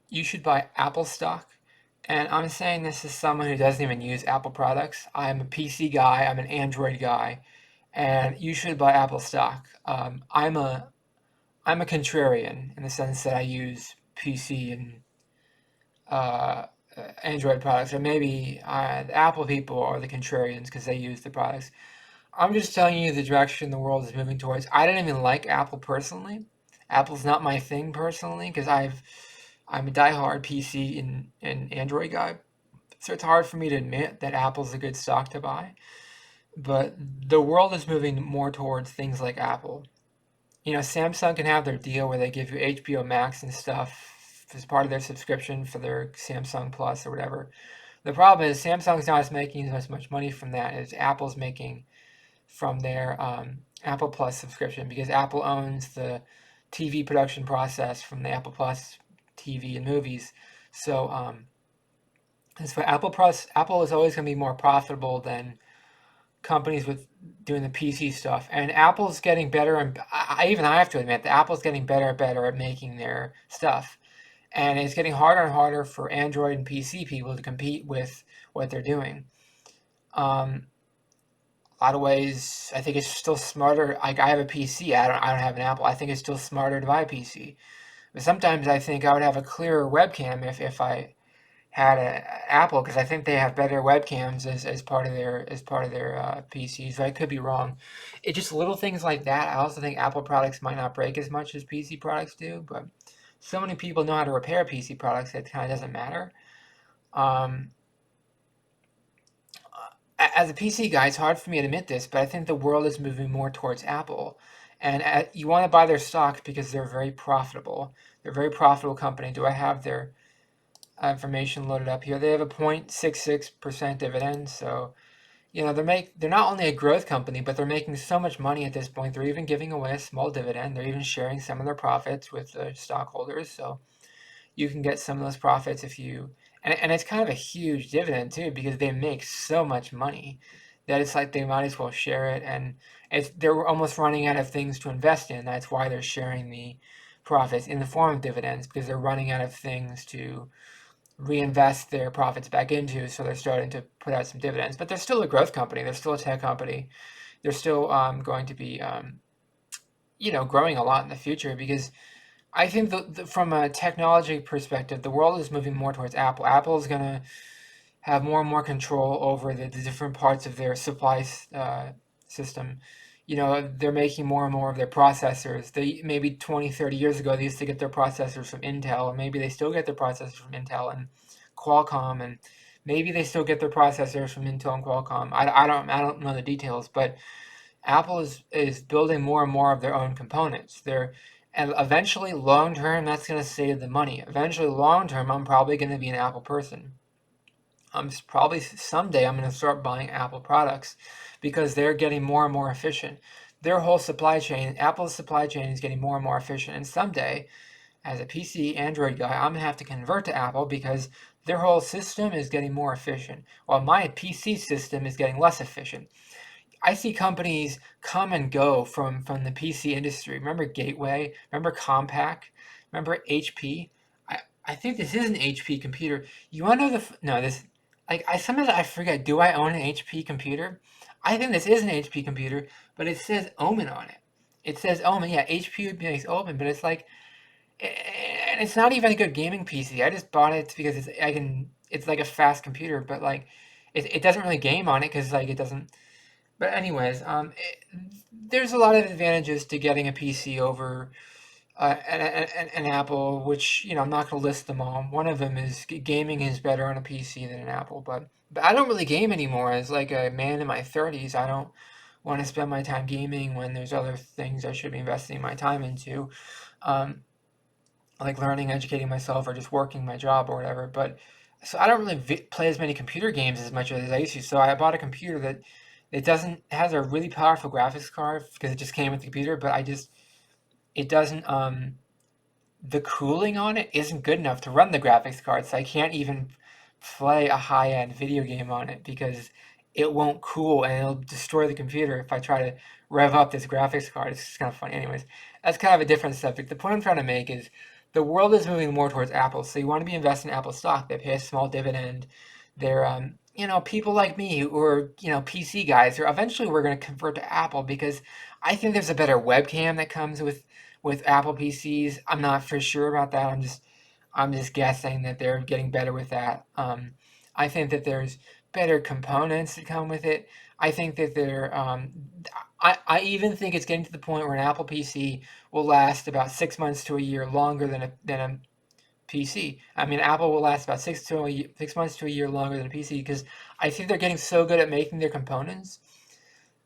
you should buy Apple stock. And I'm saying this as someone who doesn't even use Apple products. I'm a PC guy, I'm an Android guy, and you should buy Apple stock. I'm a contrarian in the sense that I use PC and uh, Android products, or maybe the Apple people are the contrarians because they use the products. I'm just telling you the direction the world is moving towards. I don't even like Apple personally. Apple's not my thing personally because I'm a diehard PC and Android guy, so it's hard for me to admit that Apple's a good stock to buy. But the world is moving more towards things like Apple. You know, Samsung can have their deal where they give you HBO Max and stuff as part of their subscription for their Samsung Plus or whatever. The problem is Samsung's not making as much money from that as Apple's making from their Apple Plus subscription because Apple owns the TV production process from the Apple Plus TV and movies. So as for Apple Plus, Apple is always going to be more profitable than companies with doing the PC stuff. And Apple's getting better, and even I have to admit that Apple's getting better and better at making their stuff. And it's getting harder and harder for Android and PC people to compete with what they're doing. A lot of ways, I think it's still smarter. Like I have a PC, I don't have an Apple. I think it's still smarter to buy a PC. But sometimes I think I would have a clearer webcam if I had a Apple because I think they have better webcams as part of their PCs. So I could be wrong. It just little things like that. I also think Apple products might not break as much as PC products do, but so many people know how to repair PC products that it kind of doesn't matter. Um, as a PC guy, it's hard for me to admit this, but I think the world is moving more towards Apple. And you want to buy their stocks because they're very profitable. They're a very profitable company. Do I have their information loaded up here? They have a 0.66% dividend. So, you know, they're not only a growth company, but they're making so much money at this point. They're even giving away a small dividend. They're even sharing some of their profits with the stockholders. So you can get some of those profits if you and it's kind of a huge dividend too because they make so much money that it's like they might as well share it and they're almost running out of things to invest in. That's why they're sharing the profits in the form of dividends because they're running out of things to reinvest their profits back into, so they're starting to put out some dividends. But they're still a growth company. They're still a tech company. They're still going to be, you know, growing a lot in the future because I think from a technology perspective, the world is moving more towards Apple. Apple is going to have more and more control over the different parts of their supply system. You know, they're making more and more of their processors. They maybe 20, 30 years ago, they used to get their processors from Intel, and maybe they still get their processors from Intel and Qualcomm, and maybe they still get their processors from Intel and Qualcomm. I don't know the details, but Apple is building more and more of their own components. And eventually, long term, that's going to save the money. Eventually, long term, I'm probably going to be an Apple person. Probably someday I'm going to start buying Apple products because they're getting more and more efficient. Their whole supply chain, Apple's supply chain is getting more and more efficient. And someday, as a PC Android guy, I'm going to have to convert to Apple because their whole system is getting more efficient, while my PC system is getting less efficient. I see companies come and go from the PC industry. Remember Gateway? Remember Compaq? Remember HP? I think this is an HP computer. You want to know no, this like I sometimes I forget. Do I own an HP computer? I think this is an HP computer, but it says Omen on it. It says Omen. Yeah, HP makes Omen, but it's like, and it's not even a good gaming PC. I just bought it because It's like a fast computer, but like, it doesn't really game on it because like it doesn't. But anyways, there's a lot of advantages to getting a PC over an Apple, which you know I'm not going to list them all. One of them is gaming is better on a PC than an Apple, but I don't really game anymore. As like a man in my 30s, I don't want to spend my time gaming when there's other things I should be investing my time into, um, like learning, educating myself, or just working my job or whatever. But so I don't really play as many computer games as much as I used to. So I bought a computer that it doesn't has a really powerful graphics card because it just came with the computer, but it doesn't the cooling on it isn't good enough to run the graphics card, so I can't even play a high-end video game on it because it won't cool and it'll destroy the computer if I try to rev up this graphics card. It's just kind of funny. Anyways, that's kind of a different subject. The point I'm trying to make is the world is moving more towards Apple. So you want to be investing in Apple stock. They pay a small dividend. They're, people like me who are, PC guys, or eventually we're going to convert to Apple because I think there's a better webcam that comes with Apple PCs. I'm not for sure about that. I'm just guessing that they're getting better with that. I think that there's better components that come with it. I think that I even think it's getting to the point where an Apple PC will last about 6 months to a year longer than a PC. I mean, Apple will last about 6 months to a year longer than a PC because I think they're getting so good at making their components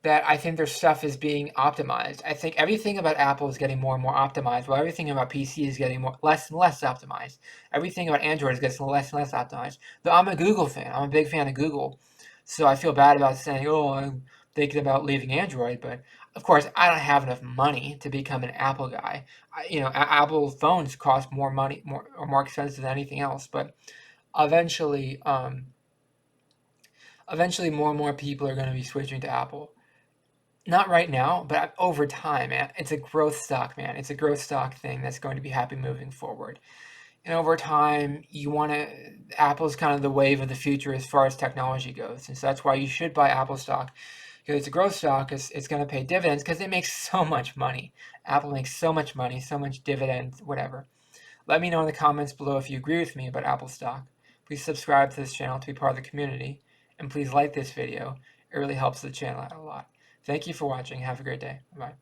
that I think their stuff is being optimized. I think everything about Apple is getting more and more optimized, while everything about PC is getting less and less optimized. Everything about Android is getting less and less optimized. Though I'm a Google fan. I'm a big fan of Google. So I feel bad about saying, oh, I'm thinking about leaving Android, but of course, I don't have enough money to become an Apple guy. Apple phones cost more money, more expensive than anything else. But eventually, eventually, more and more people are going to be switching to Apple. Not right now, but over time, man. It's a growth stock, man. It's a growth stock thing that's going to be happy moving forward. And over time, Apple's kind of the wave of the future as far as technology goes. And so that's why you should buy Apple stock because it's a growth stock. It's going to pay dividends because it makes so much money. Apple makes so much money, so much dividends, whatever. Let me know in the comments below if you agree with me about Apple stock. Please subscribe to this channel to be part of the community. And please like this video. It really helps the channel out a lot. Thank you for watching. Have a great day. Bye.